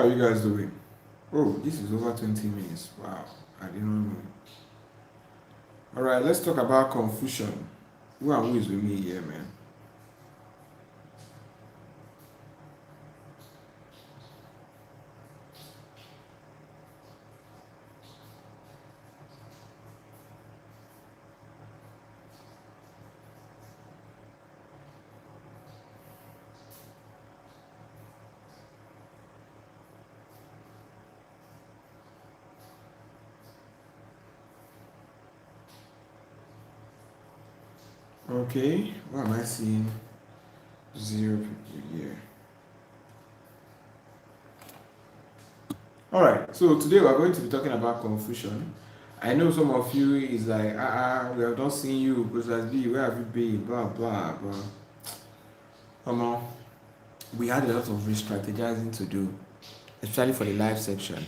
are you guys doing? Oh, this is over 20 minutes. Wow, I didn't know. All right, let's talk about confusion. Who is with me here, man? Okay, why am I seeing zero people here? All right, so today we're going to be talking about confusion. I know some of you is like, we have not seen you, because B, where have you been? Blah blah blah. On, we had a lot of re-strategizing to do, especially for the live section.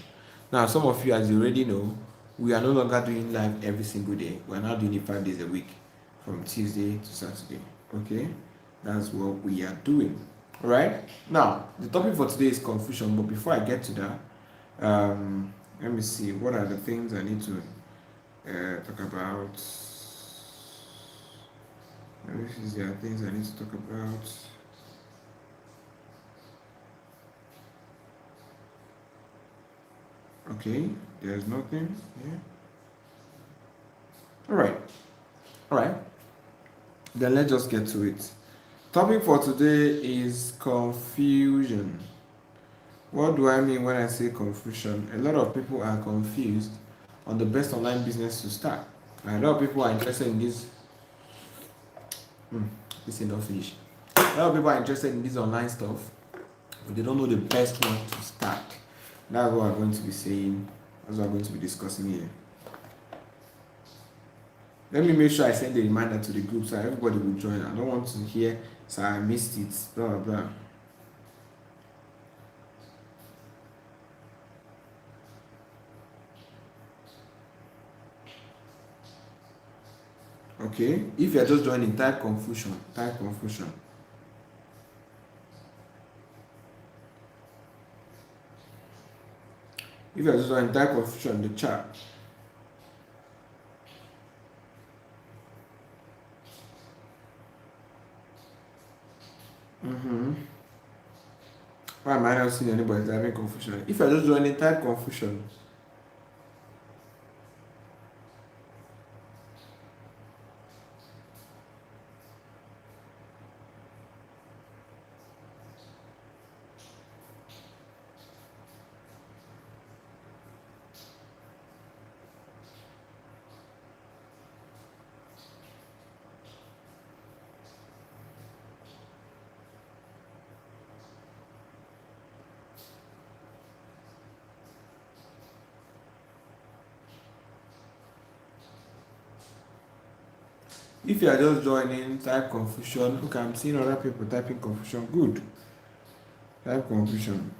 Now, some of you, as you already know, we are no longer doing live every single day. We are now doing it 5 days a week, from Tuesday to Saturday. Okay, that's what we are doing. All right. Now, the topic for today is confusion. But before I get to that, let me see what are the things I need to talk about. Let me see. There are things I need to talk about. Okay, there's nothing here. All right. All right. Then let's just get to it. Topic for today is confusion. What do I mean when I say confusion? A lot of people are confused on the best online business to start. A lot of people are interested in this. This is not finished. A lot of people are interested in this online stuff, but they don't know the best one to start. That's what I'm going to be saying. That's what I'm going to be discussing here. Let me make sure I send a reminder to the group so everybody will join. I don't want to hear, so I missed it, blah blah blah. Okay, if you're just joining, type confusion. Type confusion. If you're just joining, type confusion in the chat. Why am I not seeing anybody typing confusion? If you're just joining, type confusion. If you are just joining, type confusion. Okay, I'm seeing other people typing confusion. Good. Type confusion.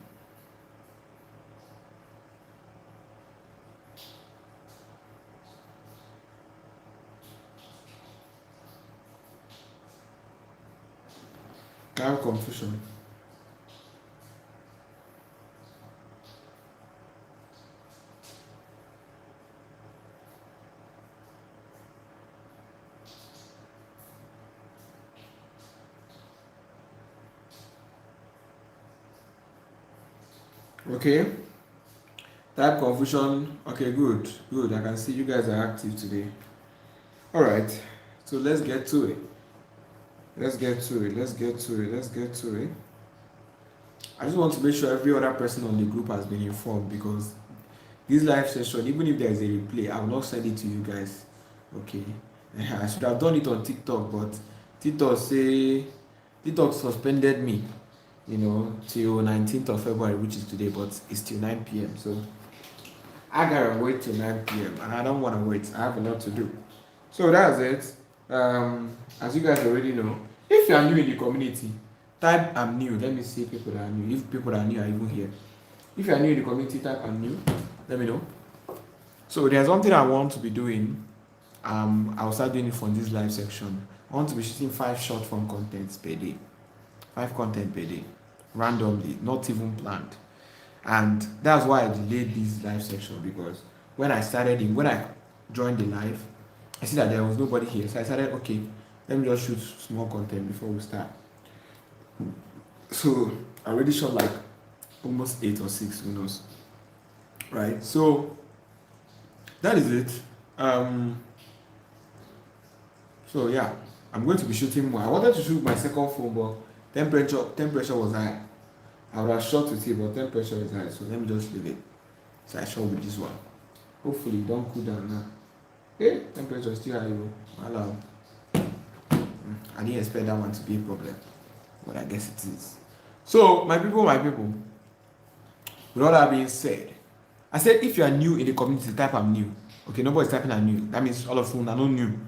Type confusion. Okay. Type confusion. Okay, good. Good. I can see you guys are active today. All right. So let's get to it. Let's get to it. Let's get to it. Let's get to it. I just want to make sure every other person on the group has been informed, because this live session, even if there is a replay, I will not send it to you guys. Okay. I should have done it on TikTok, but TikTok suspended me, till 19th of February, which is today, but it's till 9 p.m. So I gotta wait till 9 p.m. and I don't want to wait. I have a lot to do. So that's it. As you guys already know, if you are new in the community, type I'm new. Let me see people that are new. If people that are new are even here. If you are new in the community, type I'm new. Let me know. So there's one thing I want to be doing. I'll start doing it from this live section. I want to be shooting 5 short form contents per day. 5 content per day. Randomly, not even planned. And that's why I delayed this live section, because when I joined the live, I see that there was nobody here. So I started, okay, let me just shoot small content before we start. So I already shot like almost 8 or 6, who knows. Right? So that is it. So yeah, I'm going to be shooting more. I wanted to shoot my second phone, but temperature was high. I would have shot with it, but temperature is high, so let me just leave it. So I shot with this one. Hopefully it don't cool down now. Hey, temperature is still high, hello. I didn't expect that one to be a problem, but I guess it is. So my people, with all that being said, I said if you are new in the community, type I'm new. Okay, nobody's typing I'm new. That means all of you are not new.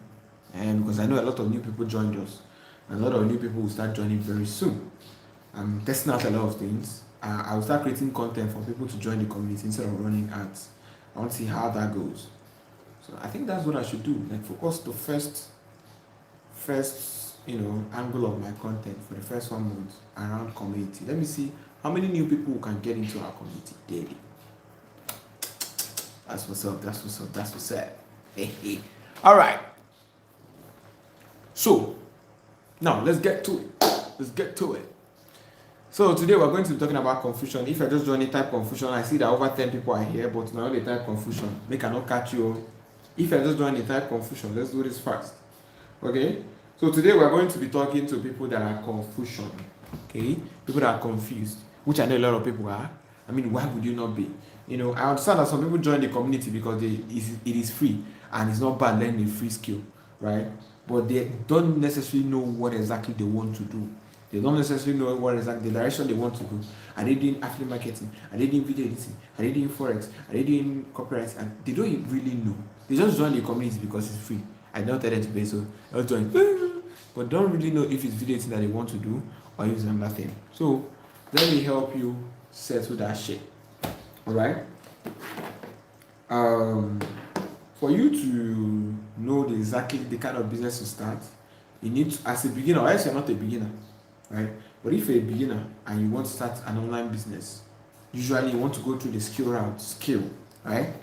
And because I know a lot of new people joined us, and a lot of new people will start joining very soon. I'm testing out a lot of things. I will start creating content for people to join the community instead of running ads. I want to see how that goes. So I think that's what I should do. Like focus the first angle of my content for the first 1 month around community. Let me see how many new people can get into our community daily. That's what's up. Hey. All right. So now let's get to it. So today we're going to be talking about confusion. If I just join type confusion, I see that over 10 people are here, but now they type confusion. They cannot catch you. If I just join the type confusion, let's do this fast. Okay? So today we're going to be talking to people that are confusion. Okay? People that are confused, which I know a lot of people are. I mean, why would you not be? I understand that some people join the community because it is free and it's not bad learning a free skill, right? But they don't necessarily know what exactly they want to do. They don't necessarily know what exactly the direction they want to go. Are they doing affiliate marketing? Are they doing video editing? Are they doing forex? Are they doing copyright? And they don't really know. They just join the community because it's free. I don't tell them to pay, so they'll join. But don't really know if it's video editing that they want to do or if it's another thing. So let me help you settle that shit. Alright? For you to know exactly the kind of business to start, you need to, as a beginner, or else you're not a beginner, right? But if you're a beginner and you want to start an online business, usually you want to go through the skill, right?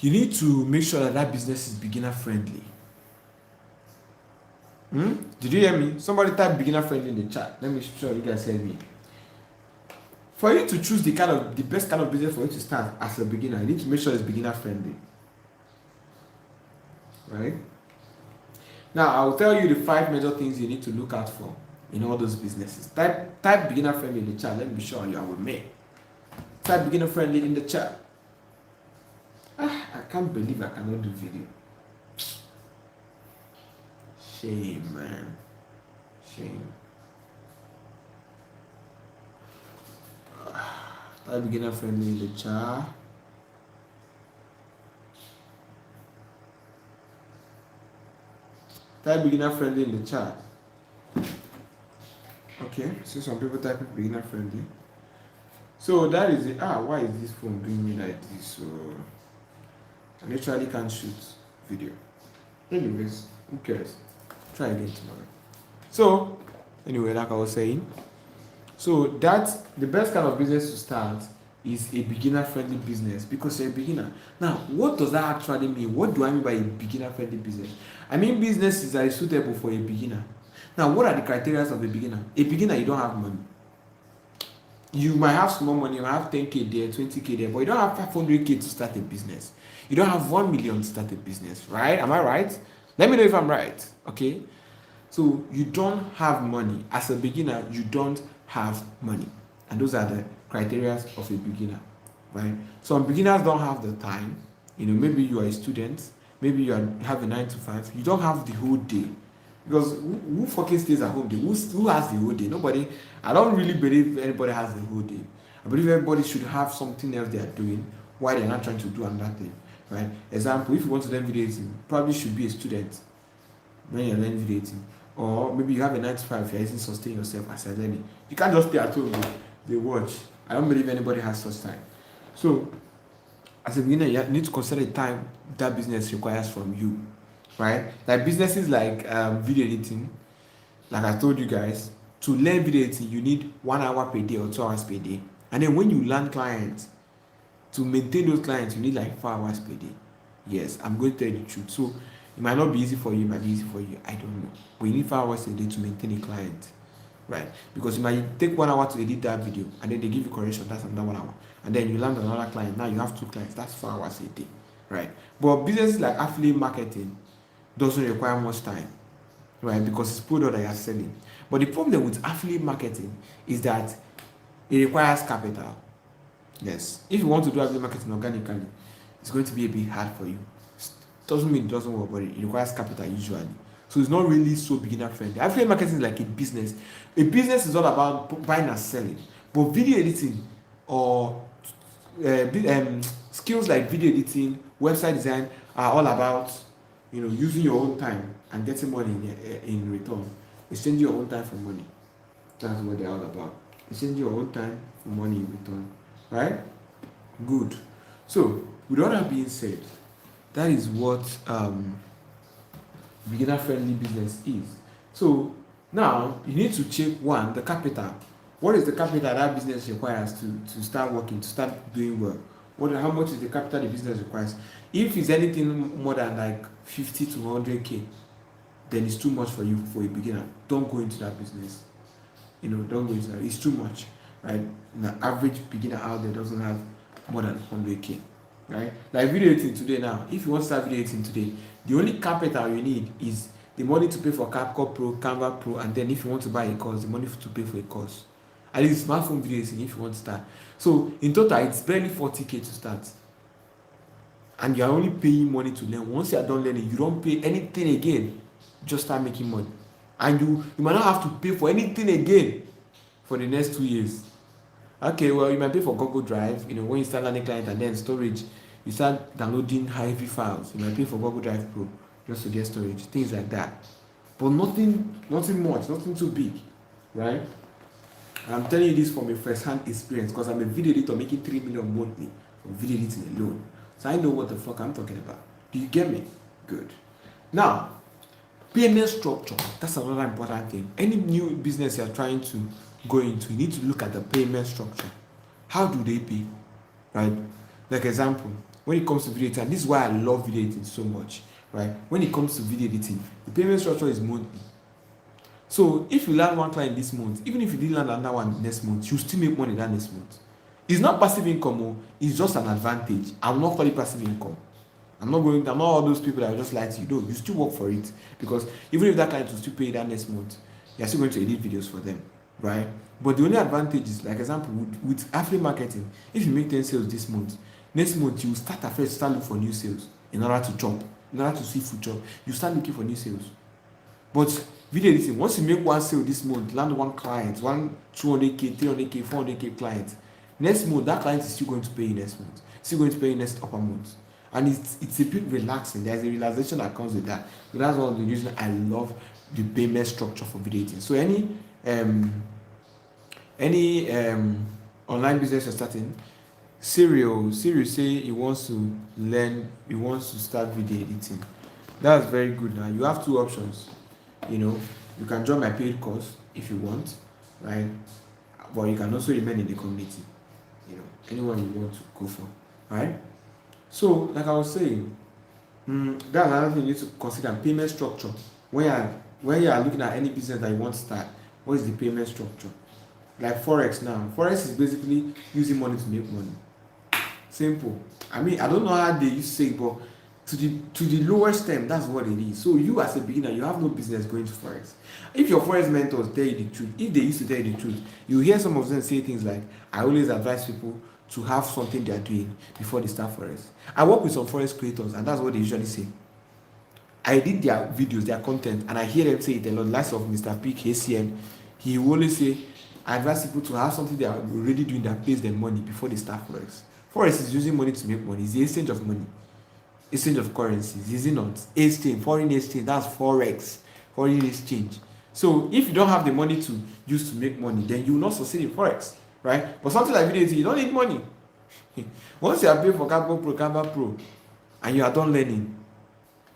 You need to make sure that business is beginner friendly. Did you hear me? Somebody type beginner friendly in the chat. Let me show you guys heard me. For you to choose the best kind of business for you to start as a beginner, you need to make sure it's beginner friendly. Right? Now, I'll tell you the 5 major things you need to look out for in all those businesses. Type beginner friendly in the chat. Let me be sure you are with me. Type beginner friendly in the chat. I can't believe I cannot do video. Shame, man. Shame. Type beginner friendly in the chat. Type beginner friendly in the chat. Okay, so some people type beginner friendly. So that is it. Why is this phone doing me like this? So I literally can't shoot video. Anyways, who cares? Try again tomorrow. So anyway, like I was saying, so that's the best kind of business to start is a beginner friendly business because you're a beginner. Now, what does that actually mean? What do I mean by a beginner friendly business? I mean businesses that are suitable for a beginner. Now, what are the criteria of a beginner? A beginner, you don't have money. You might have small money, you might have 10K there, 20K there, but you don't have 500K to start a business. You don't have 1 million to start a business, right? Am I right? Let me know if I'm right, okay? So you don't have money. As a beginner, you don't have money. And those are the criteria of a beginner, right? Some beginners don't have the time. Maybe you are a student, maybe you have a 9 to 5. You don't have the whole day. Because who fucking stays at home? Who has the whole day? Nobody. I don't really believe anybody has the whole day. I believe everybody should have something else they are doing while they're not trying to do another thing, right? Example, if you want to learn video editing, probably should be a student when you're learning video editing. Or maybe you have a 9 to 5, you're using sustain yourself as a learning. You can't just stay at home, they watch. I don't believe anybody has such time. So, as a beginner, you need to consider the time that business requires from you, right? Like businesses like video editing, like I told you guys, to learn video editing, you need 1 hour per day or 2 hours per day. And then when you land clients, to maintain those clients, you need like 4 hours per day. Yes, I'm going to tell you the truth. So it might not be easy for you, it might be easy for you. I don't know. But you need 4 hours a day to maintain a client, right? Because you might take 1 hour to edit that video, and then they give you correction. That's another 1 hour, and then you land another client. Now you have 2 clients. That's 4 hours a day, right? But businesses like affiliate marketing doesn't require much time, right? Because it's product that you're selling. But the problem with affiliate marketing is that it requires capital. Yes, if you want to do affiliate marketing organically, it's going to be a bit hard for you. Doesn't mean it doesn't work, but it requires capital usually. So it's not really so beginner friendly. Affiliate marketing is like a business. A business is all about buying and selling. But video editing or skills like video editing, website design are all about using your own time and getting money in return. Exchanging your own time for money. That's what they're all about. Exchanging your own time for money in return. Right? Good. So with all that being said, that is what beginner friendly business is. So now you need to check the capital. What is the capital that business requires to start working, to start doing well? How much is the capital the business requires? If it's anything more than like 50 to 100k, then it's too much for you for a beginner. Don't go into that business. Don't go into that. It's too much, right? The average beginner out there doesn't have more than 100k, right? Like video editing today now. If you want to start video editing today, the only capital you need is the money to pay for CapCut Pro, Canva Pro, and then if you want to buy a course, the money to pay for a course. At least smartphone video editing if you want to start. So in total, it's barely 40k to start. And you are only paying money to learn. Once you are done learning, you don't pay anything again. Just start making money. And you might not have to pay for anything again for the next 2 years. Okay, well, you might pay for Google Drive, when you start learning client, and then storage, you start downloading heavy files. You might pay for Google Drive Pro just to get storage, things like that. But nothing much, nothing too big, right? I'm telling you this from a first-hand experience because I'm a video editor making 3 million monthly from video editing alone. So I know what the fuck I'm talking about. Do you get me? Good. Now, payment structure. That's another important thing. Any new business you're trying to go into, you need to look at the payment structure. How do they pay? Right? Like example, when it comes to video editing, this is why I love video editing so much. Right? When it comes to video editing, the payment structure is monthly. So if you land one client this month, even if you didn't land another one next month, you still make money that next month. It's not passive income, it's just an advantage. I'm not calling passive income. I'm not all those people that will just lie to you. No, you still work for it because even if that client will still pay that next month, you're still going to edit videos for them, right? But the only advantage is, like example, with affiliate marketing, if you make 10 sales this month, next month you start looking for new sales in order to jump, in order to see food job. You start looking for new sales. But video editing, once you make one sale this month, land one client, one 200k, 300k, 400k client, next month that client is still going to pay you next month, still going to pay you next upper month. And it's a bit relaxing. There's a relaxation that comes with that. So that's one of the reasons I love the payment structure for video editing. So any online business you're starting, Cyril say he wants to start video editing. That's very good. Now you have 2 options. You can join my paid course if you want, right? But you can also remain in the community. Anyone you want to go for, right? So, like I was saying, that's another thing you need to consider: payment structure. When you are looking at any business that you want to start, what is the payment structure? Like Forex now. Forex is basically using money to make money. Simple. I mean, I don't know how they used to say it, but to the lowest term, that's what it is. So you as a beginner, you have no business going to Forex. If your Forex mentors tell you the truth, if they used to tell you the truth, you hear some of them say things like, I always advise people to have something they are doing before they start Forex. I work with some Forex creators, and that's what they usually say. I read their videos, their content, and I hear them say it a lot. Likes of Mr. P, KCN, he will always say, I advise people to have something they are already doing that pays them money before they start Forex. Forex is using money to make money. It's the exchange of money, exchange of currencies, is it not? Exchange, foreign exchange, that's Forex, foreign exchange. So if you don't have the money to use to make money, then you will not succeed in Forex. Right? But something like video editing, you don't need money. Once you are paid for Canva Pro, and you are done learning,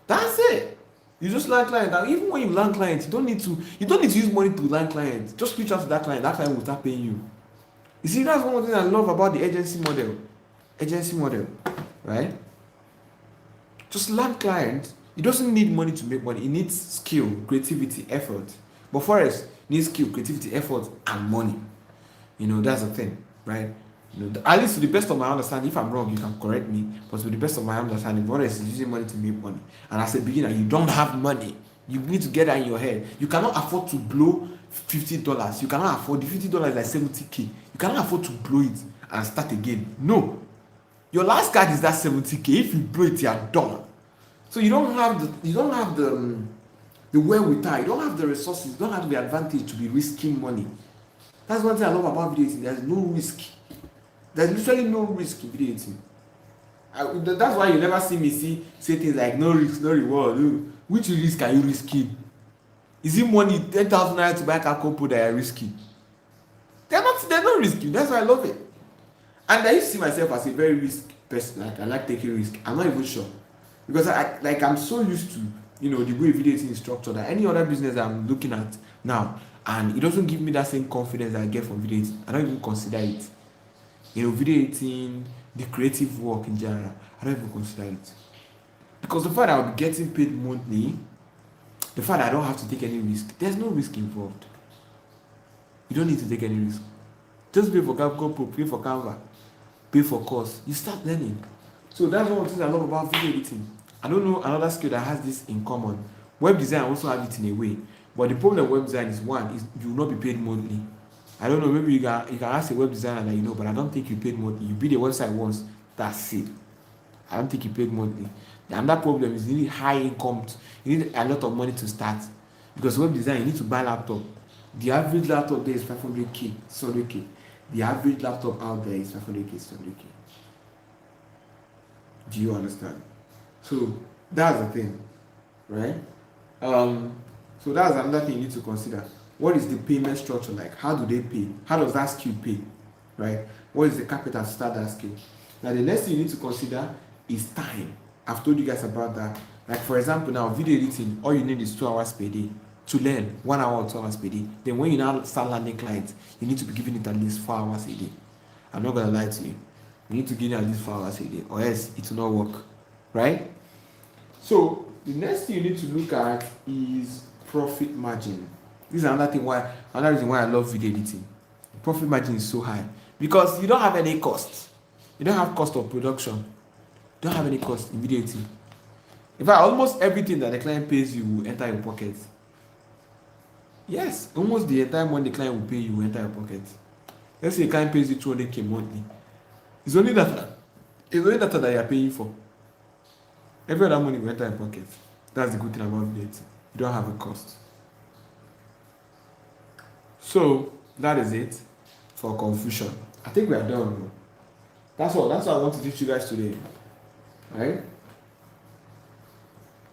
that's it. You just land client. And even when you land clients, you don't need to use money to land clients. Just reach out to that client will start paying you. You see, that's one of the things I love about the agency model. Agency model, right? Just land clients. It doesn't need money to make money. It needs skill, creativity, effort. But Forex needs skill, creativity, effort, and money. That's the thing, right? At least to the best of my understanding, if I'm wrong, you can correct me. But to the best of my understanding, Forex is using money to make money. And as a beginner, you don't have money. You need to get that in your head. You cannot afford to blow $50. You cannot afford the $50 like 70K. You cannot afford to blow it and start again. No. Your last card is that 70K. If you blow it, you are done. So you don't have the wherewithal, you don't have the resources, you don't have the advantage to be risking money. That's one thing I love about video editing. There's no risk. There's literally no risk in video editing. That's why you never see me say things like no risk, no reward. Which risk are you risking? Is it money 10,000 naira to buy a compo that you're risking? They're not risky. That's why I love it. And I used to see myself as a very risk person. Like I like taking risk. I'm not even sure. Because I'm so used to the way video editing is structured that any other business I'm looking at now, and it doesn't give me that same confidence that I get from video editing. I don't even consider it. Video editing, the creative work in general, I don't even consider it. Because the fact that I'll be getting paid monthly, the fact that I don't have to take any risk, there's no risk involved. You don't need to take any risk. Just pay for Capcom Pro, pay for Canva, pay for course. You start learning. So that's one of the things I love about video editing. I don't know another skill that has this in common. Web design also have it in a way. But the problem with web design is you will not be paid monthly. I don't know, maybe you can ask a web designer that but I don't think you paid monthly. You build a website once, that's it. I don't think you paid monthly. And that problem is you need high income. You need a lot of money to start. Because web design, you need to buy laptop. The average laptop there is 500K, 600K. The average laptop out there is 500K, 600K. Do you understand? So that's the thing, right? So that's another thing you need to consider. What is the payment structure like? How do they pay? How does that skill pay? Right? What is the capital to start that skill? Now the next thing you need to consider is time. I've told you guys about that. Like for example now, video editing, all you need is 2 hours per day to learn, 1 hour or 2 hours per day. Then when you now start landing clients, you need to be giving it at least 4 hours a day. I'm not gonna lie to you. You need to give it at least 4 hours a day, or else it will not work. Right? So the next thing you need to look at is profit margin. This is another reason why I love video editing. The profit margin is so high because you don't have any cost. You don't have cost of production. You don't have any cost in video editing. In fact, almost everything that the client pays you will enter your pocket. Yes, almost the entire money the client will pay you will enter your pocket. Let's say the client pays you 200K monthly. It's only data that you are paying for. Every other money will enter your pocket. That's the good thing about video editing. You don't have a cost. So that is it for confusion. I think we are done. That's all I want to teach you guys today. Right?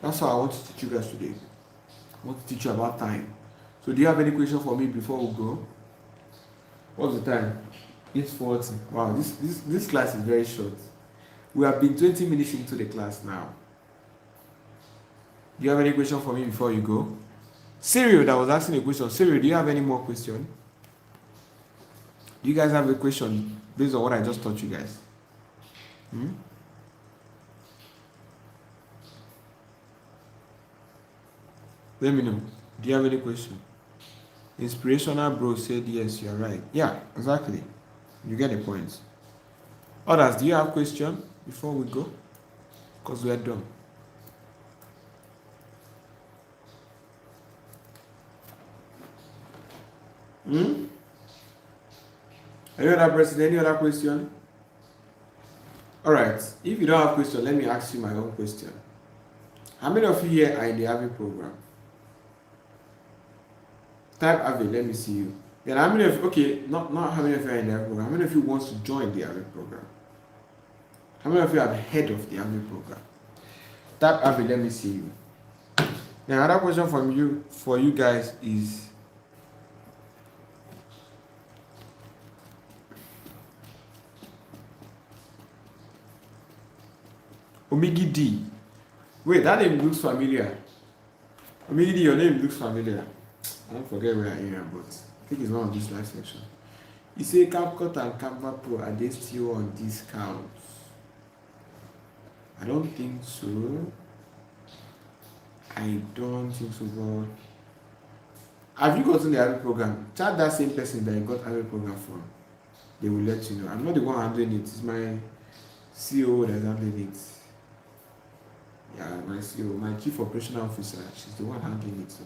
That's all I want to teach you guys today. I want to teach you about time. So do you have any question for me before we go? What's the time? 8:40. Wow, this class is very short. We have been 20 minutes into the class now. Do you have any question for me before you go? Cyril that was asking a question. Cyril, do you have any more question? Do you guys have a question based on what I just taught you guys? Let me know. Do you have any question? Inspirational bro said yes, you're right. Yeah, exactly. You get the point. Others, do you have question before we go? Because we are done. Any other person? Any other question? All right. If you don't have question, let me ask you my own question. How many of you here are in the AVI program? Type AVI. Let me see you. Then how many of you? Okay, not how many of you are in the AVI program. How many of you wants to join the AVI program? How many of you have heard of the AVI program? Type AVI. Let me see you. Then another question for you guys is. Omigi D. Wait, that name looks familiar. Omigi D, your name looks familiar. I don't forget where I am, but I think it's one of these live sections. You say CapCut and Canva Pro, are they still on discount? I don't think so. I don't think so, but have you gotten the Avid program? Chat that same person that you got Avid program from. They will let you know. I'm not the one handling it. It's my CEO that's handling it. Yeah, my CEO, my chief operational officer. She's the one handling it. So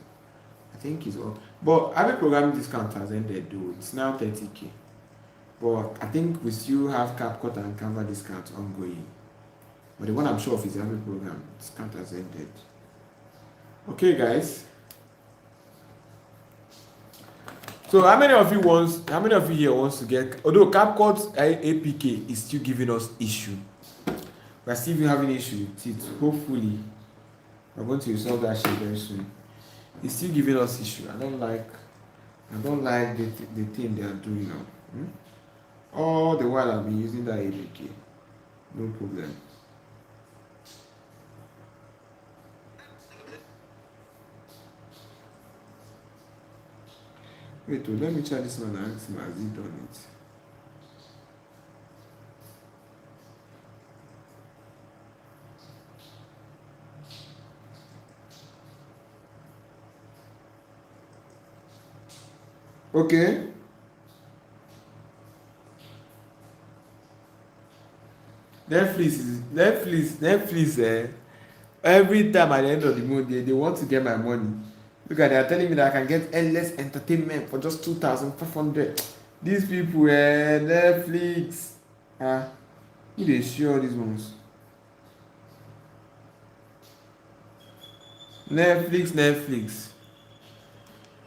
I think it's all. But Avid program discount has ended though. It's now 30K. But I think we still have CapCut and Canva discount ongoing. But the one I'm sure of is the Avid program discount has ended. Okay, guys. So how many of you here wants to get, although CapCut APK is still giving us issue, we're still having issue with it. Hopefully we're going to resolve that shit very soon. It's still giving us issue. I don't like the thing they are doing now. All the while I've been using that APK. No problem. Wait, let me try this one and ask him, has he done it? Okay. Netflix, every time at the end of the month, they want to get my money. Look at, they are telling me that I can get endless entertainment for just 2,500. These people, Netflix. Who they share these ones? Netflix.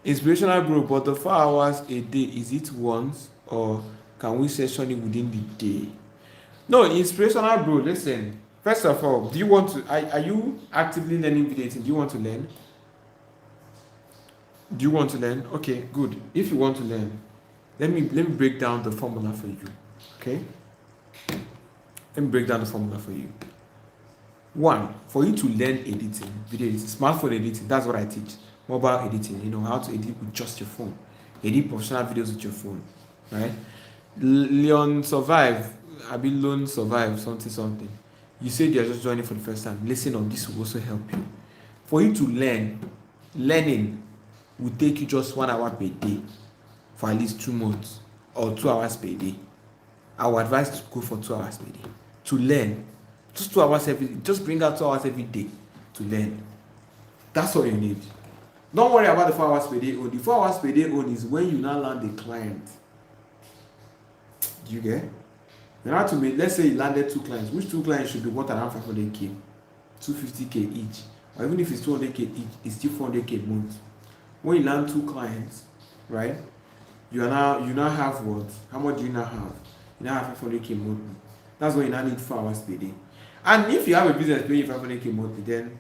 Inspirational bro, but the 4 hours a day, is it once or can we session it within the day? No, inspirational bro, listen. First of all, do you want to, are you actively learning video editing? Do you want to learn? Do you want to learn? Okay, good. If you want to learn, let me break down the formula for you. Okay? Let me break down the formula for you. One, for you to learn editing, video editing, smartphone editing, that's what I teach. Mobile editing, how to edit with just your phone. Edit professional videos with your phone, right? Leon Survive, Learn Survive, something. You said you're just joining for the first time. Listen on this will also help you. For you to learn, learning will take you just 1 hour per day for at least 2 months or 2 hours per day. I would advise to go for 2 hours per day to learn. Just 2 hours just bring out 2 hours every day to learn. That's all you need. Don't worry about the 4 hours per day only. The 4 hours per day only is when you now land the client. Do you get? You have to make, let's say you landed 2 clients. Which 2 clients should be worth around 500K, 250K each, or even if it's 200K each, it's still 400K a month. When you land 2 clients, right? You now have what? How much do you now have? You now have 500K monthly. That's why you now need 4 hours per day. And if you have a business paying you 500K monthly, then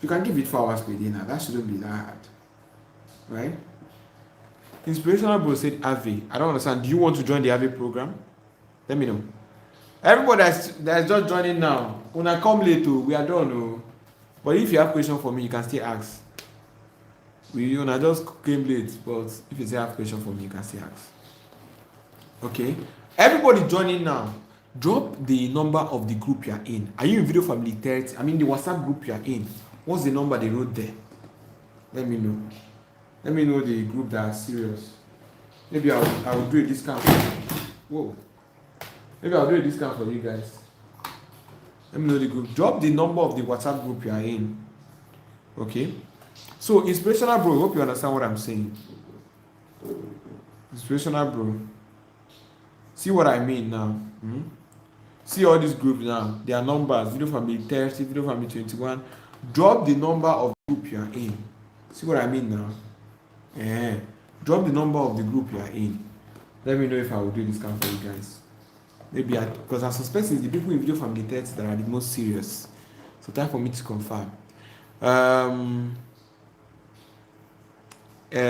you can give it 4 hours per day now. That shouldn't be that hard, right? Inspirational bro said Avi. I don't understand. Do you want to join the Avi program? Let me know. Everybody that's just joining now, when I come late, we are done. But if you have question for me, you can still ask. I just came late, but if you still have question for me, you can still ask. Okay. Everybody joining now. Drop the number of the group you are in. Are you in Video Family 30? I mean the WhatsApp group you are in. What's the number they wrote there? Let me know. Let me know the group that are serious. Maybe I will do a discount. Whoa. Maybe I'll do a discount for you guys. Let me know the group. Drop the number of the WhatsApp group you are in. Okay. So inspirational bro, hope you understand what I'm saying. Inspirational bro. See what I mean now. See all these groups now. Their numbers. Video Family 30, Video Family 21. Drop the number of the group you are in. See what I mean now? Drop the number of the group you are in. Let me know if I will do a discount for you guys. Maybe because I suspect it's the people in Video Family 30 that are the most serious. So time for me to confirm.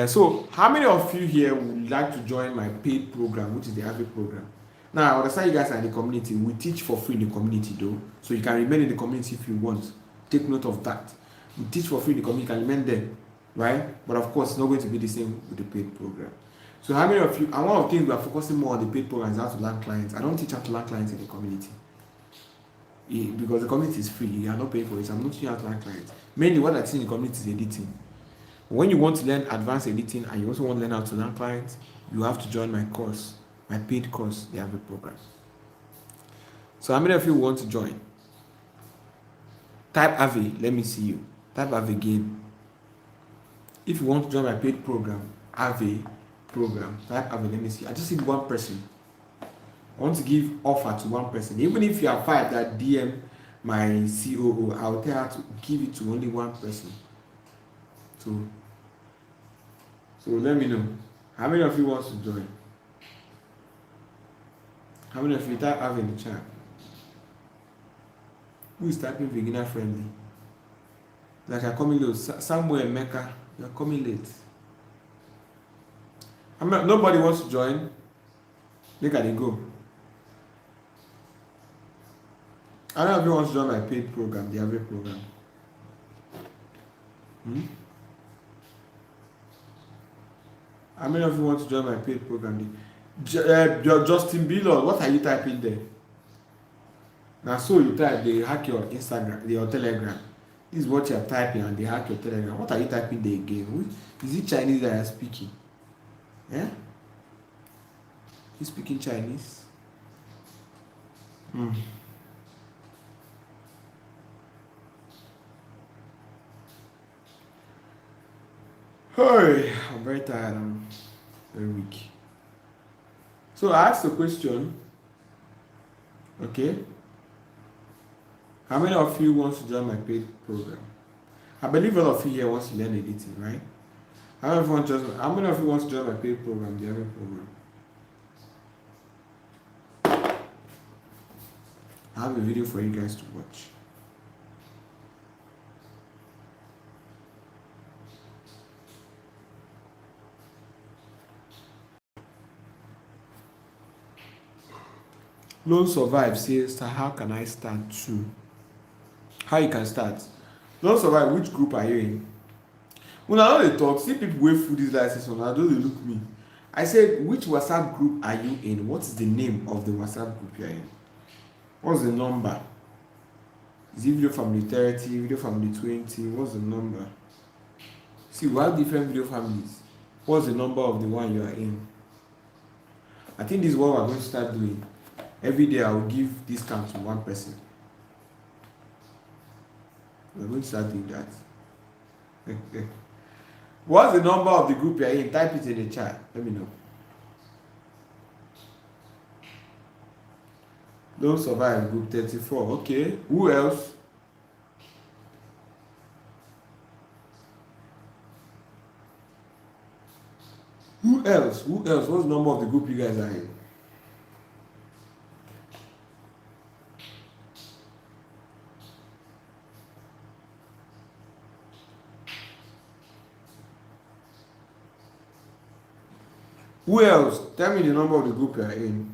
So how many of you here would like to join my paid program, which is the Avi program? Now I understand you guys are in the community. We teach for free in the community though, so you can remain in the community if you want. Take note of that. We teach for free in the community, you can remain there, right? But of course it's not going to be the same with the paid program. So how many of you, and one of the things we are focusing more on the paid programs is how to land clients. I don't teach how to land clients in the community. Because the community is free, you are not paying for it. So I'm not teaching how to land clients. Mainly what I teach in the community is editing. When you want to learn advanced editing and you also want to learn how to land clients, you have to join my course, my paid course, the Aave program. So how many of you want to join? Type Aave, let me see you. Type Aave again. If you want to join my paid program, Aave program, type Aave, let me see. I just need one person. I want to give offer to one person. Even if you are 5 that DM my COO, I'll tell her to give it to only one person. So let me know. How many of you want to join? How many of you type Aave in the chat? Who is typing beginner friendly? Like you're coming late. Somewhere Mecca, you're coming late. Nobody wants to join. Look at it go. I don't know if you want to join my paid program, the Aave program. How many of you want to join my paid program? Justin Bieler, what are you typing there? Now, so you type, they hack your Instagram, your Telegram. This is what you're typing, and they hack your Telegram. What are you typing there again? Is it Chinese that you're speaking? Yeah? You speaking Chinese? Hey, I'm very tired. I'm very weak. So I asked a question. Okay. How many of you want to join my paid program? I believe all of you here want to learn editing, right? How many of you want to join my paid program, the Aave program? I have a video for you guys to watch. Lone Survive says, so how can I start too? How you can start? Lone Survive, which group are you in? When I know they talk, see people wait for this license on, I don't they look me. I said, which WhatsApp group are you in? What is the name of the WhatsApp group you are in? What's the number? Is it Video Family 30, Video Family 20? What's the number? See, we have different video families. What's the number of the one you are in? I think this is what we're going to start doing. Every day I will give discount to one person. We're going to start doing that. What's the number of the group you're in? Type it in the chat. Let me know. Don't survive group 34. Okay. Who else? Who else? What's the number of the group you guys are in? Who else? Tell me the number of the group you are in.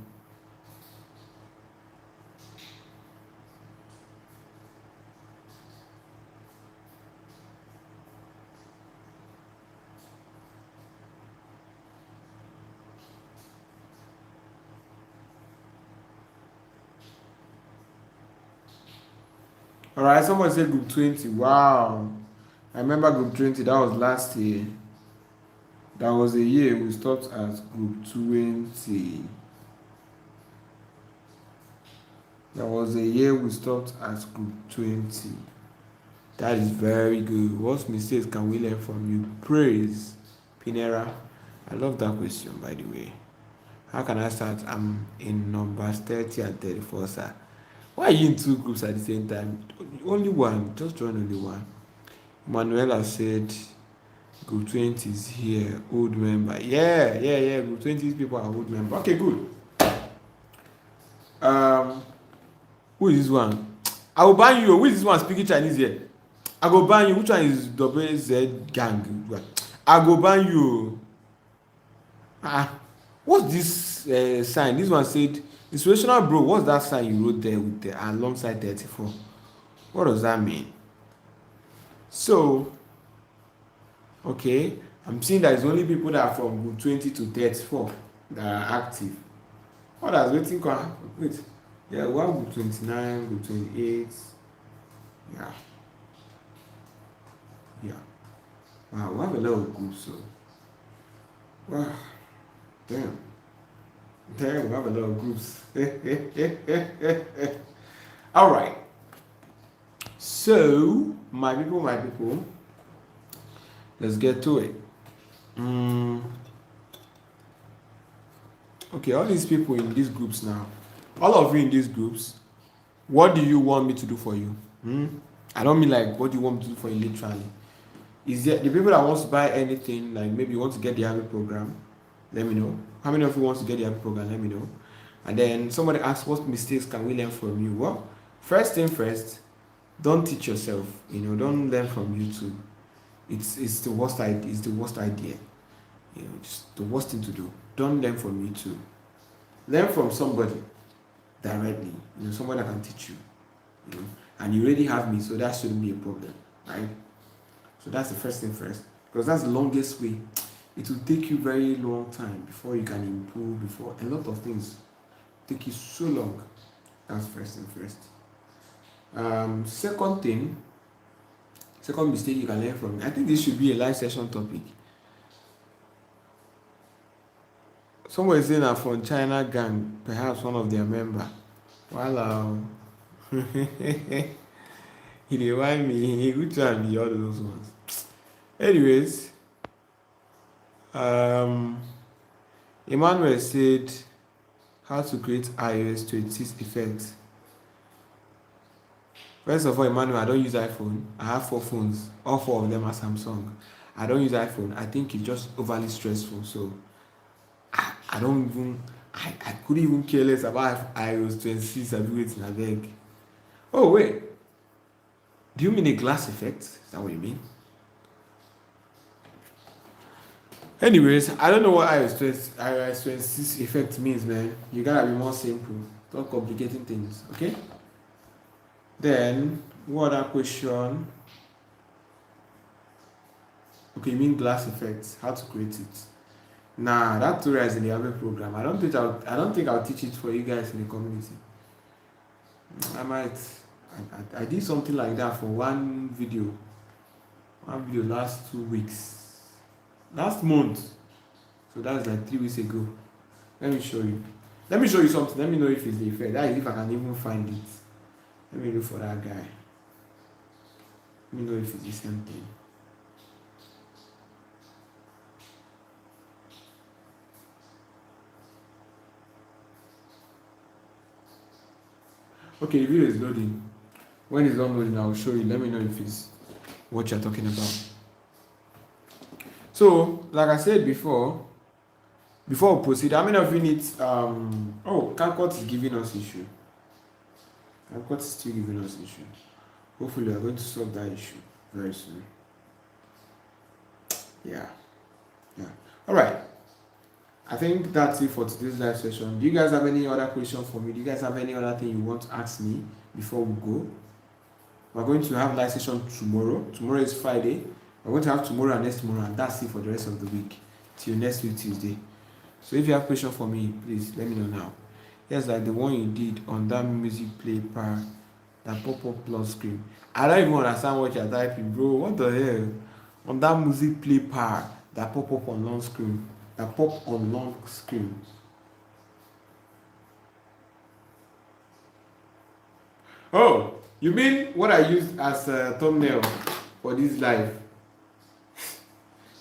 Alright, someone said group 20. Wow. I remember group 20, that was last year. That was a year we stopped at group 20. That was a year we stopped at group 20. That is very good. What mistakes can we learn from you? Praise, Pinera. I love that question, by the way. How can I start? I'm in numbers 30 and 34, sir. Why are you in two groups at the same time? Only one. Just join only one. Manuela said group 20 is here. Old member. Yeah. Group 20 people are old member. Okay, good. Who is this one? I will ban you. Who is this one speaking Chinese here? I go ban you. Which one is WZ gang? I go ban you. What's this sign? This one said inspirational bro. What's that sign you wrote there with the alongside 34? What does that mean? So, okay, I'm seeing that it's only people that are from group 20 to 34 that are active. Others waiting can happen. Wait. Yeah, one group 29, group 28. Yeah, yeah. Wow, we have a lot of groups, so wow, damn. Damn, we have a lot of groups. All right. So, my people, let's get to it. Mm, okay, all these people in these groups now, all of you in these groups, what do you want me to do for you? Hmm? I don't mean like what do you want me to do for you literally. Is there the people that wants to buy anything, like maybe you want to get the Avid program, let me know. How many of you wants to get the Avid program? Let me know. And then somebody asks, what mistakes can we learn from you? Well, first thing first, don't teach yourself. Don't learn from YouTube. It's the worst idea. It's the worst idea. Just the worst thing to do. Don't learn from YouTube. Learn from somebody directly. Someone that can teach you. And you already have me, so that shouldn't be a problem, right? So that's the first thing first, because that's the longest way. It will take you very long time before you can improve. Before a lot of things take you so long. That's first thing first. Second mistake you can learn from. I think this should be a live session topic. Someone is saying that from China gang, perhaps one of their member. Wow. He remind me, which one be all those ones. Anyways, Emmanuel said how to create iOS 26 effects. First of all, Emmanuel, I don't use iPhone. I have 4 phones. All 4 of them are Samsung. I don't use iPhone. I think it's just overly stressful. So I couldn't even care less about iOS 26. I'll be waiting, I beg. Oh, wait. Do you mean a glass effect? Is that what you mean? Anyways, I don't know what iOS 26 effect means, man. You gotta be more simple. Don't complicating things, okay? Then, what other question? Okay, you mean glass effects? How to create it? Nah, that tutorial is in the Avid program. I don't think I'll teach it for you guys in the community. I might. I did something like that for one video last 2 weeks, last month. So that's like 3 weeks ago. Let me show you something. Let me know if it's the effect. That is if I can even find it. Let me look for that guy. Let me know if it's the same thing. Okay, the video is loading. When it's done loading, I'll show you. Let me know if it's what you're talking about. So, like I said before we proceed, how many of you need CapCut is giving us issue. CapCut is still giving us issue. Hopefully we are going to solve that issue very soon. Yeah. Alright. I think that's it for today's live session. Do you guys have any other question for me? Do you guys have any other thing you want to ask me before we go? We're going to have live session tomorrow. Tomorrow is Friday. We're going to have tomorrow and next tomorrow, and that's it for the rest of the week till next week Tuesday. So if you have question for me, please let me know now. Yes, like the one you did on that music play part, that pop-up plus screen. I don't even understand what you're typing, bro. What the hell? On that music play part, that pop-up on long screen. That pop on long screen. Oh, you mean what I used as a thumbnail for this live?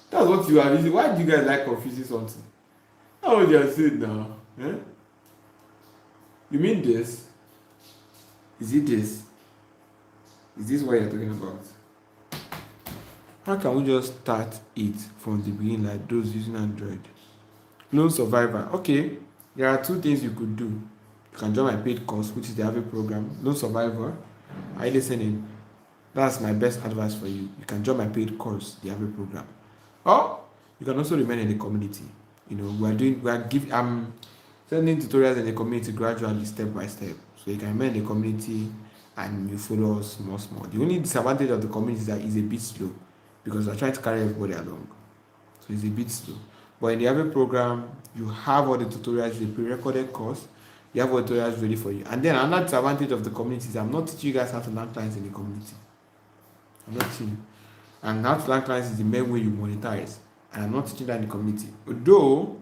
That's what you are using. Why do you guys like confusing something? That's what you are saying now. Eh? You mean this? Is it this? Is this what you're talking about? How can we just start it from the beginning like those using Android? Lone Survivor. Okay, there are 2 things you could do. You can join my paid course, which is the Avid program. Lone Survivor. Are you listening? That's my best advice for you. You can join my paid course, the Avid program. Or you can also remain in the community. I'm sending tutorials in the community gradually, step by step. So you can remain in the community and you follow us small. The only disadvantage of the community is that it's a bit slow because we're trying to carry everybody along. so it's a bit slow. But in the Avid program, you have all the tutorials, the pre-recorded course, you have all the tutorials ready for you. And then another advantage of the community is I'm not teaching you guys how to learn clients in the community. I'm not teaching you. And how to learn clients is the main way you monetize. And I'm not teaching that in the community. Although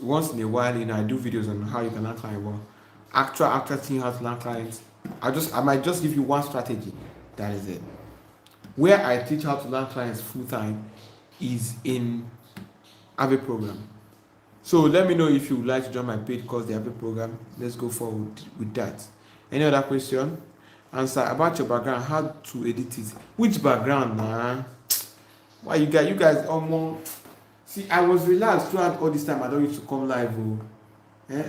once in a while, I do videos on how you can learn clients. Well, actual teaching how to learn clients, I might just give you one strategy. That is it. Where I teach how to learn clients full time is in Avid program. So let me know if you would like to join my paid course, the Avid program. Let's go forward with that. Any other question? Answer about your background, how to edit it. Which background, man? Why you guys almost see? I was relaxed throughout all this time. I don't used to come live.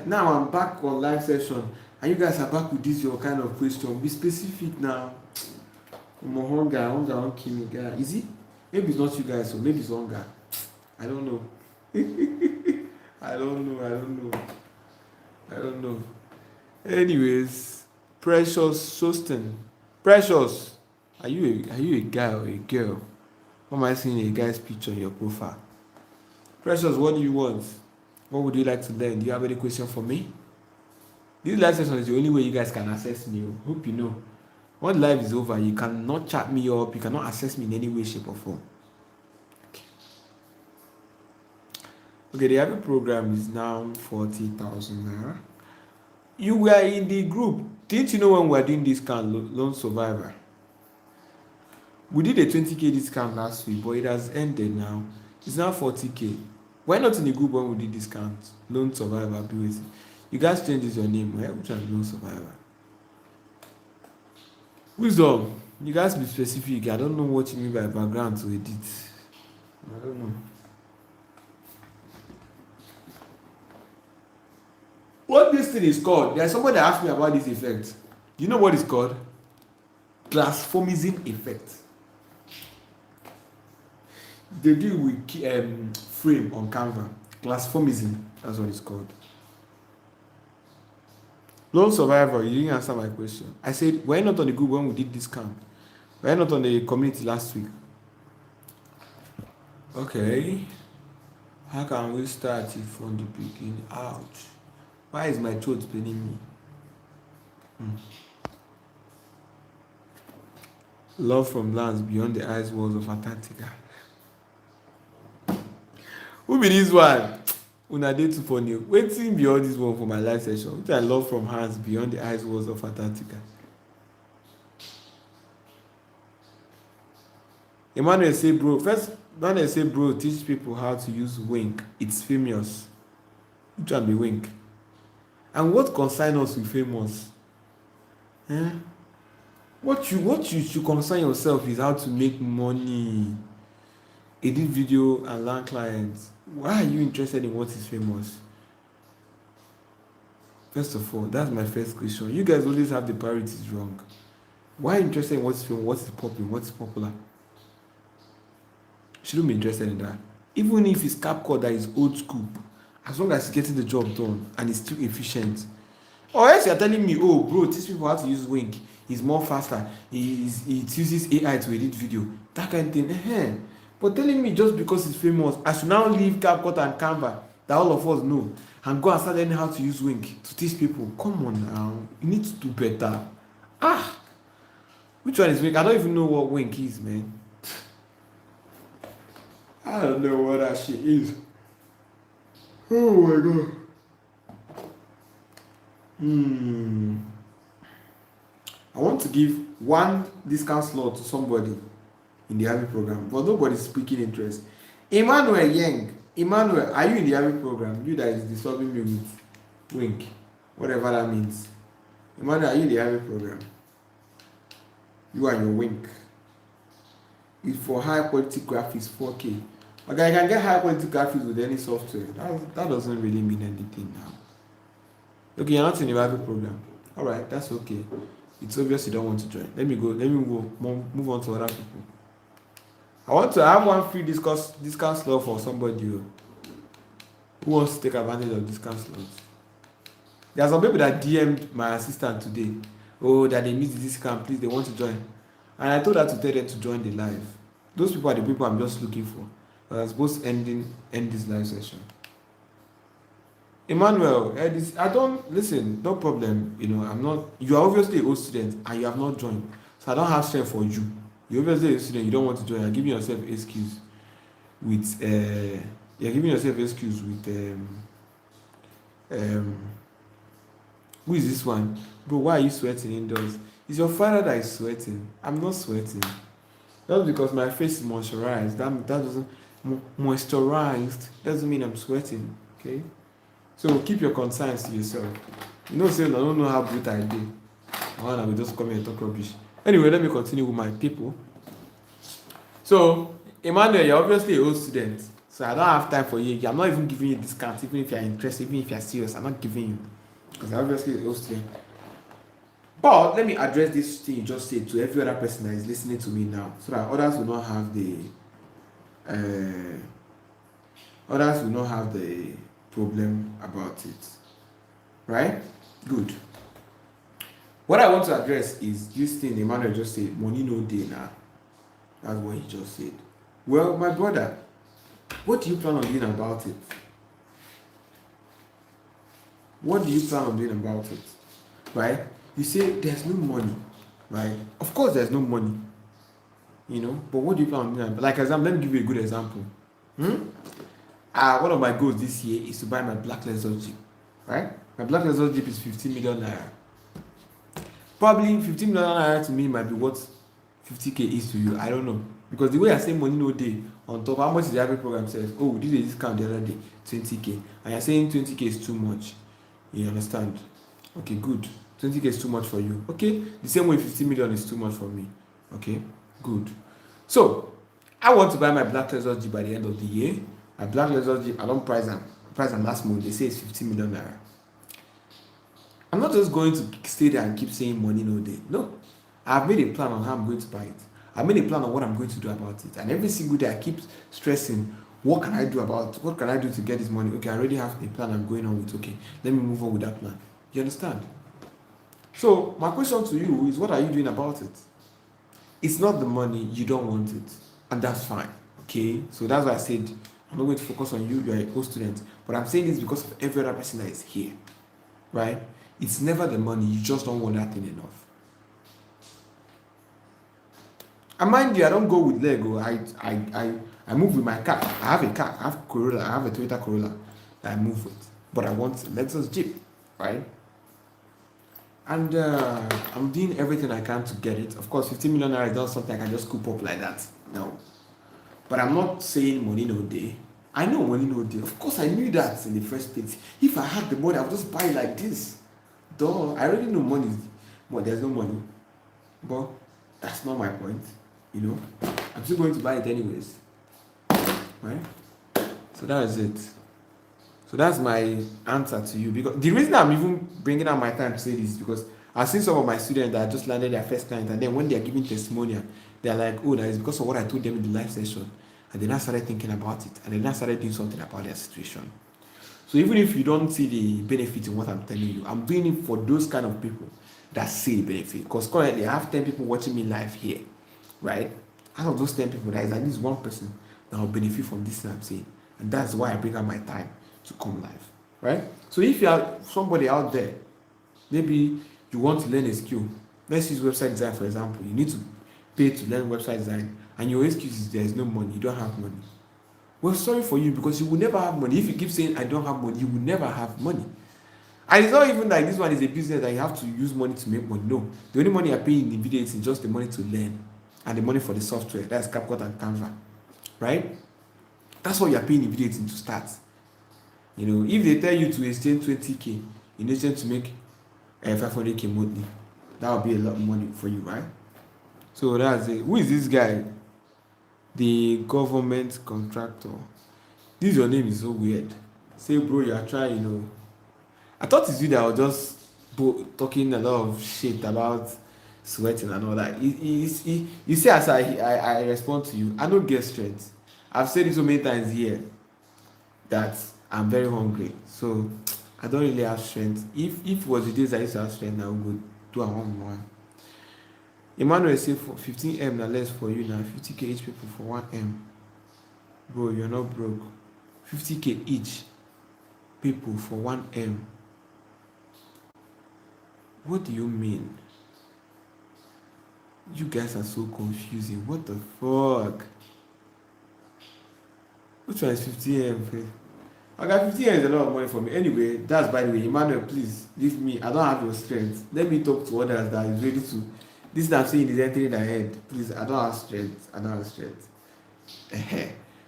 Now I'm back on live session, and you guys are back with this your kind of question. Be specific now. Hunger won't kill me, guy. Is it? Maybe it's not you guys, so maybe it's hunger. I don't know. I don't know. Anyways, Precious Sosten. Precious, are you a guy or a girl? Why am I seeing a guy's picture on your profile? Precious, what do you want? What would you like to learn? Do you have any question for me? This live session is the only way you guys can access me. Hope you know. When live is over, you cannot chat me up. You cannot access me in any way, shape, or form. Okay, the Avid program is now 40,000 naira. You were in the group. Didn't you know when we were doing discount loan survivor? We did a 20k discount last week, but it has ended now. It's now 40k. Why not in the group when we did discount loan survivor? You guys changes your name. Which one? Loan survivor. Wisdom. You guys be specific. I don't know what you mean by background to edit. I don't know. What this thing is called? There's somebody that asked me about this effect. Do you know what it's called? Glassformism effect. They deal with frame on Canva. Glassformism, that's what it's called. Loan survivor, you didn't answer my question. I said, why not on the group when we did discount? Why not on the community last week? Okay. How can we start it from the beginning? Ouch. Why is my throat paining me? Love from lands beyond the ice walls of Antarctica. Who be this one? Una dey too funny. Wetin be all this one for my live session? Which I love from hands beyond the ice walls of Antarctica. Emmanuel say, bro, teach people how to use Wink. It's famous. Which one be Wink? And what concern us with famous? What you should concern yourself is how to make money, edit video and learn clients. Why are you interested in what is famous? First of all, that's my first question. You guys always have the priorities wrong. Why are you interested in what is famous, what is popping, what is popular? Shouldn't be interested in that. Even if it's CapCut that is old school, as long as it's getting the job done and it's still efficient. Or else you're telling me, oh bro, teach people how to use Wink. It's more faster. It uses AI to edit video. That kind of thing. But telling me just because it's famous, I should now leave CapCut and Canva that all of us know and go and start learning how to use Wink to teach people. Come on now. You need to do better. Which one is Wink? I don't even know what Wink is, man. I don't know what that shit is. Oh my god. I want to give one discount slot to somebody in the Avid program, but nobody's speaking interest. Emmanuel Yang. Emmanuel, are you in the Avid program? You that is disturbing me with Wink. Whatever that means. Emmanuel, are you in the Avid program? You and your Wink. It's for high quality graphics, 4K. Okay, I can get high quality graphics with any software. That doesn't really mean anything now. Okay, you're not in the Avid program. Alright, that's okay. It's obvious you don't want to join. Let me move on to other people. I want to have one free discount slot for somebody who wants to take advantage of discount slots. There are some people that DM'd my assistant today. Oh, that they missed the discount, please, they want to join. And I told her to tell them to join the live. Those people are the people I'm just looking for. But I'm supposed to end this live session. Emmanuel, I don't listen. No problem. I'm not. You are obviously a old student and you have not joined, so I don't have strength for you. You're obviously a student. You don't want to join. You're giving yourself excuse with. You're giving yourself excuse with. Um, who is this one, bro? Why are you sweating indoors? It's your father that is sweating. I'm not sweating. That's because my face is moisturized. That doesn't moisturized doesn't mean I'm sweating. Okay. So keep your concerns to yourself. Say I don't know how brutal I did. I will just come here and talk rubbish. Anyway, let me continue with my people. So, Emmanuel, you're obviously a old student. So I don't have time for you. I'm not even giving you discounts, even if you're interested, even if you're serious. I'm not giving you. Because I'm obviously a old student. But let me address this thing you just said to every other person that is listening to me now. So that others will not have the problem about it. Right? Good. What I want to address is this thing Emmanuel just said, money no day now. That's what he just said. Well, my brother, what do you plan on doing about it? What do you plan on doing about it? Right? You say there's no money, right? Of course there's no money. But what do you plan on doing? Like example, let me give you a good example. One of my goals this year is to buy my black Lexus Jeep. Right? My black Lexus Jeep is 15 million naira. Probably 15 million naira to me might be what 50k is to you. I don't know. Because the way I say money no day on top, how much is the average program says? Oh, we did a discount the other day, 20k. And you're saying 20k is too much. You understand? Okay, good. 20k is too much for you. Okay, the same way 50 million is too much for me. Okay, good. So, I want to buy my black Lexus Jeep by the end of the year. My black Lexus Jeep, I don't price them last month. They say it's 15 million naira. I'm not just going to stay there and keep saying money no day. No, I've made a plan on how I'm going to buy it. I made a plan on what I'm going to do about it. And every single day I keep stressing, what can I do to get this money? Okay, I already have a plan I'm going on with. Okay, let me move on with that plan. You understand? So my question to you is, what are you doing about it? It's not the money, you don't want it. And that's fine. Okay, so that's why I said I'm not going to focus on you. You're a co student. But I'm saying this because of every other person that is here. Right? It's never the money, you just don't want that thing enough. And mind you, I don't go with Lego. I move with my car. I have a car. I have Corolla. I have a Toyota Corolla that I move with. But I want a Lexus Jeep, right? And I'm doing everything I can to get it. Of course, 15 million naira is not something I can just scoop up like that. No. But I'm not saying money no day. I know money no day. Of course, I knew that in the first place. If I had the money, I would just buy it like this. Duh. I already know money, but there's no money. But that's not my point. I'm still going to buy it anyways, right? So that is it. So that's my answer to you. Because the reason I'm even bringing out my time to say this is because I've seen some of my students that just landed their first client, and then when they're giving testimonial, they're like, oh, that is because of what I told them in the live session. And then I started thinking about it, and then I started doing something about their situation. So even if you don't see the benefit in what I'm telling you, I'm doing it for those kind of people that see the benefit. Because currently I have 10 people watching me live here. Right? Out of those 10 people, there is at least one person that will benefit from this thing I'm saying. And that's why I bring out my time to come live. Right? So if you are somebody out there, maybe you want to learn a skill. Let's use website design, for example. You need to pay to learn website design, and your excuse is there is no money, you don't have money. Well, sorry for you, because you will never have money. If you keep saying I don't have money, you will never have money. And it's not even like this one is a business that you have to use money to make money. No. The only money you're paying in the video is just the money to learn. And the money for the software, that's CapCut and Canva, right? That's what you're paying in video editing to start. If they tell you to exchange 20k in exchange to make 500k monthly, that would be a lot of money for you, right? So that's it. Who is this guy? The government contractor. This your name is so weird. Say, bro, you are trying, I thought it's you that was just talking a lot of shit about sweating and all that. You see, as I respond to you, I don't get strength. I've said it so many times here that I'm very hungry, so I don't really have strength. If it was the days I used to have strength, I would go do a one. Emmanuel say for 15M na less for you now. 50k each people for 1M. Bro, you're not broke. 50k each people for 1M. What do you mean? You guys are so confusing. What the fuck? Which one is 50M? I got 50M is a lot of money for me. Anyway, that's by the way. Emmanuel, please leave me. I don't have your strength. Let me talk to others that is ready to. This that I'm saying is entering the head. Please, I don't have strength. I don't have strength.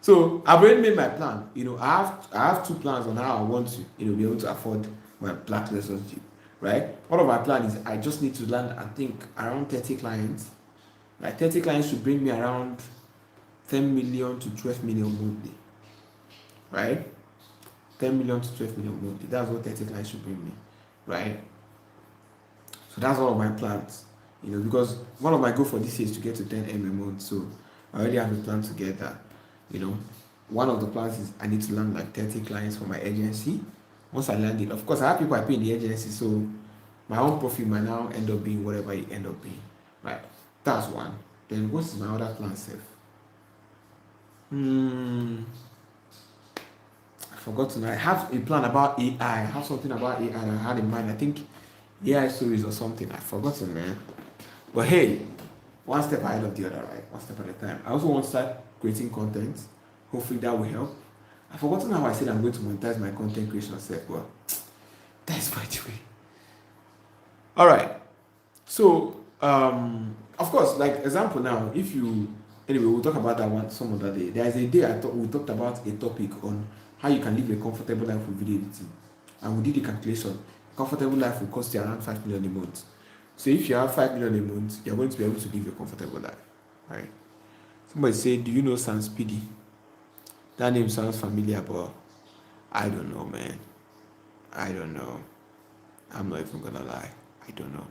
So I've already made my plan. I have two plans on how I want to, be able to afford my Black Lessons Jeep. Right? One of my plans is I just need to land, I think, around 30 clients. Like 30 clients should bring me around 10 million to 12 million monthly. Right? 10 million to 12 million monthly. That's what 30 clients should bring me. Right? So that's one of my plans. Because one of my goals for this year is to get to 10M a month. So I already have a plan to get that. One of the plans is I need to land like 30 clients for my agency. Once I land it, of course, I have people I pay in the agency, so my own profit might now end up being whatever it end up being. Right? That's one. Then what's my other plan, Seth? I forgot to know. I have a plan about AI. I have something about AI that I had in mind. I think AI stories or something. I've forgotten, man. But hey, one step ahead of the other, right? One step at a time. I also want to start creating content. Hopefully that will help. I've forgotten how I said I'm going to monetize my content creation self. Well, that's by the way. Alright. So, of course, like example now, anyway, we'll talk about that one some other day. There's a day we talked about a topic on how you can live a comfortable life with video editing. And we did the calculation. Comfortable life will cost you around 5 million a month. So if you have 5 million a month, you're going to be able to live a comfortable life. Right? Somebody said, do you know Sam Speedy? That name sounds familiar, but I don't know, man. I don't know. I'm not even gonna lie. I don't know.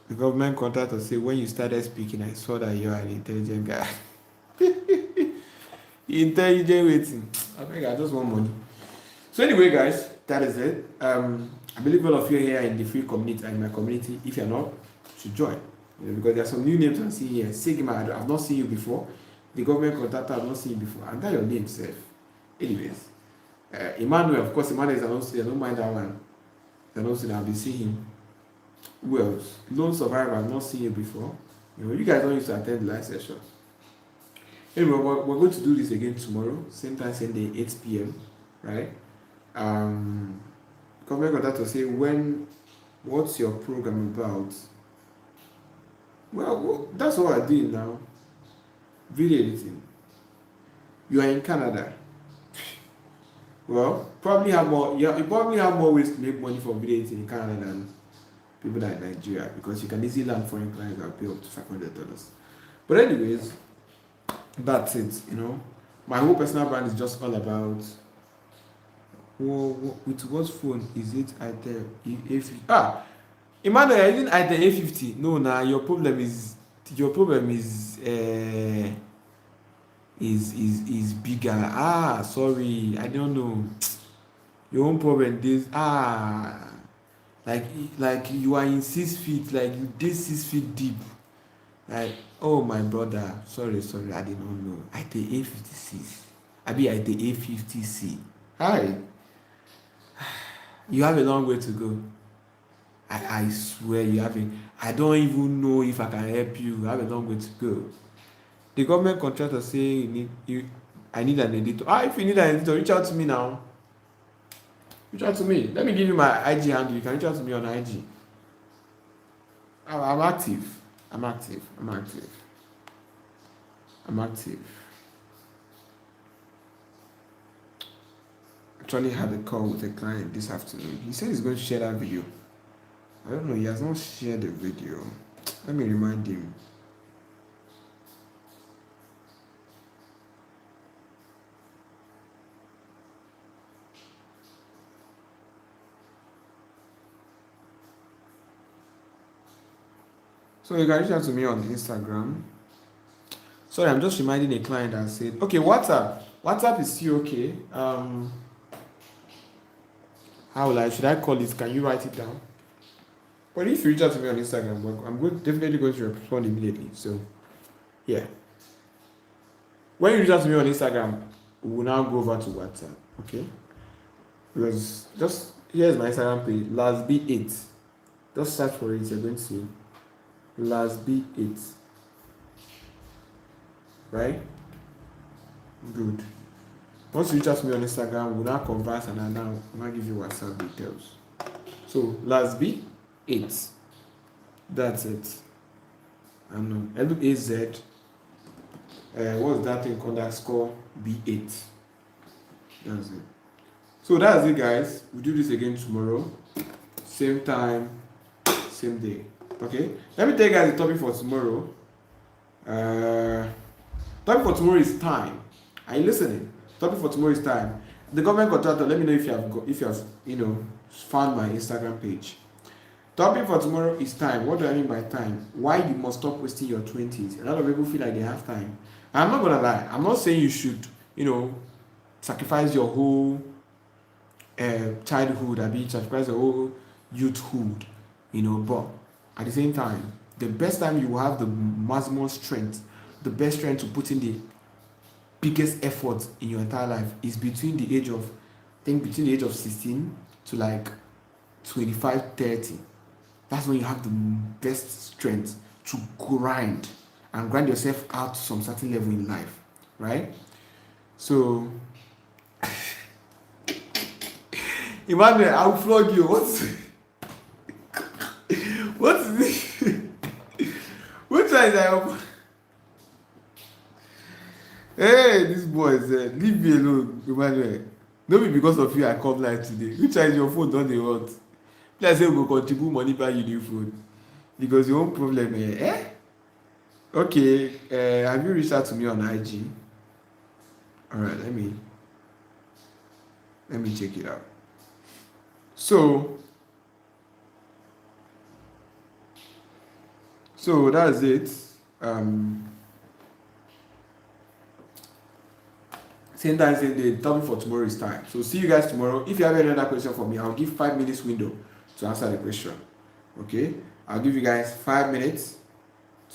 The government contractor say when you started speaking, I saw that you are an intelligent guy. Intelligent waiting. I think I just want money. So anyway, guys, that is it. I believe all of you here in the free community and my community. If you're not, you should join. Because there are some new names I'm seeing here. Sigma, I've not seen you before. The government contractor, I've not seen you before. And that your name, Seth. Anyways, Emmanuel, of course, Emmanuel is announced. I don't mind that one. Announced, I'll be seeing him. Who else? Lone Survivor, I've not seen you before. You guys don't used to attend the live session. Anyway, we're going to do this again tomorrow, same time, same day, 8 p.m. Right? Government contractor say what's your program about? Well, that's what I did now. Video editing. You are in Canada. Well, you probably have more ways to make money from video editing in Canada than people that are in Nigeria, because you can easily land foreign clients that pay up to $500. But anyways, that's it. My whole personal brand is just all about. With what phone is it? A50? Emmanuel, I didn't at the A50. No, your problem is is bigger. Sorry, I don't know. Your own problem is like you are in 6 feet, like you did 6 feet deep. Like, oh my brother, sorry, I did not know. At the A56, I be at the A50C. Hi, you have a long way to go. I swear you have it. I don't even know if I can help you. I have a long way to go. The government contractor say I need an editor. If you need an editor, reach out to me now. Reach out to me. Let me give you my IG handle. You can reach out to me on IG. I'm active. Actually had a call with a client this afternoon. He said he's going to share that video. I don't know, he has not shared the video. Let me remind him. So you can reach out to me on Instagram. Sorry, I'm just reminding a client that said, okay, WhatsApp is still okay. should I call it? Can you write it down? But if you reach out to me on Instagram, I'm definitely going to respond immediately. So yeah. When you reach out to me on Instagram, we will now go over to WhatsApp. Okay? Because just here's my Instagram page, last B8. Just search for it, you're going to see last B8. Right? Good. Once you reach out to me on Instagram, we'll now converse and I'll now give you WhatsApp details. So last B8. That's it. And LAZ. What's that thing called? Underscore B8. That's it. So that's it, guys. We'll do this again tomorrow. Same time, same day. Okay? Let me tell you guys the topic for tomorrow. Topic for tomorrow is time. Are you listening? Topic for tomorrow is time. The government contractor, let me know if you have found my Instagram page. Topic for tomorrow is time. What do I mean by time? Why you must stop wasting your 20s. A lot of people feel like they have time. I'm not gonna lie. I'm not saying you should, sacrifice your whole childhood, sacrifice your whole youthhood, but at the same time, the best time you will have the maximum strength, the best strength to put in the biggest effort in your entire life is between the age of 16 to like 25, 30. That's when you have the best strength to grind and grind yourself out to some certain level in life, right? So, Emmanuel, I'll flog you. What's this? Which one is that? Hey, this boy said, leave me alone, Emmanuel. No be because of you I come live today. Which one is your phone don dey hot? Let's say we go contribute money buy you new phone. Because your own problem Okay, have you reached out to me on IG? Alright, let me check it out. So that's it. Same time, same day. The topic for tomorrow is time. So see you guys tomorrow. If you have any other question for me, I'll give 5 minutes window to answer the question. Okay? I'll give you guys 5 minutes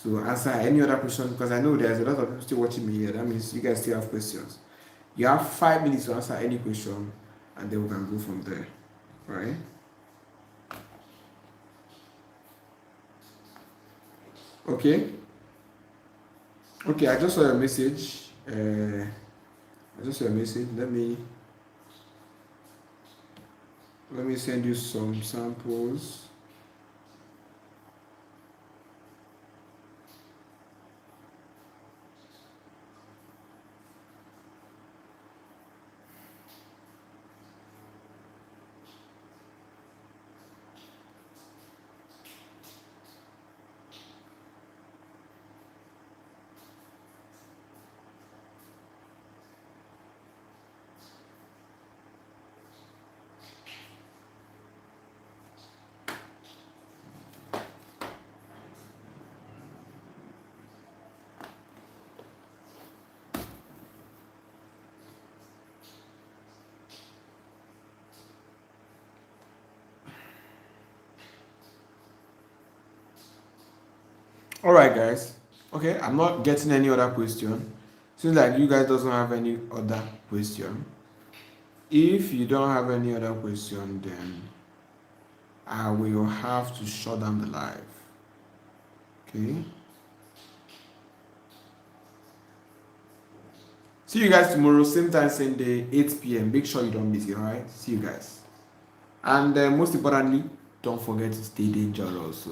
to answer any other question because I know there's a lot of people still watching me here. That means you guys still have questions. You have 5 minutes to answer any question and then we can go from there. Alright? Okay? Okay, I just saw your message. Let me send you some samples. All right, guys. Okay, I'm not getting any other question. Seems like you guys doesn't have any other question. If you don't have any other question, then I will have to shut down the live. Okay. See you guys tomorrow, same time, same day, 8 p.m. Make sure you don't miss it, alright? See you guys. And most importantly, don't forget to stay dangerous.